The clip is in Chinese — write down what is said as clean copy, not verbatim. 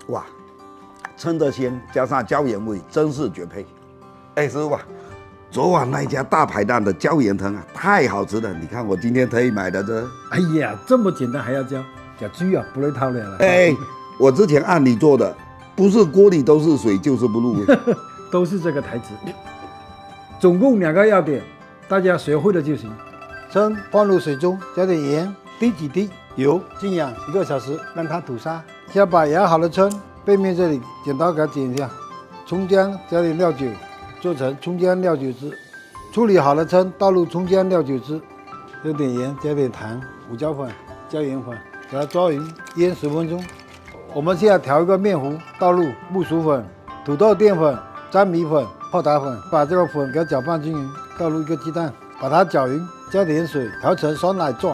哇，撑得鲜加上椒盐味，真是绝配。哎，师傅啊，昨晚那一家大排档的椒盐汤啊，太好吃了！你看我今天特意买的这。哎呀，这么简单还要教？小猪啊，不会偷了啦。哎，我之前按你做的，不是锅里都是水就是不入味。都是这个台词。总共2个要点，大家学会了就行。称放入水中，加点盐，滴几滴油，静养1个小时，让它吐沙。先把压好的称背面这里剪刀给它剪一下，葱姜加点料酒，做成葱姜料酒汁。处理好的称倒入葱姜料酒汁，加点盐，加点糖、胡椒粉、椒盐粉，给它抓匀，腌10分钟。我们现在调一个面糊，倒入木薯粉、土豆淀粉、粘米粉、泡打粉，把这个粉给它搅拌均匀，倒入1个鸡蛋，把它搅匀，加点水调成酸奶状。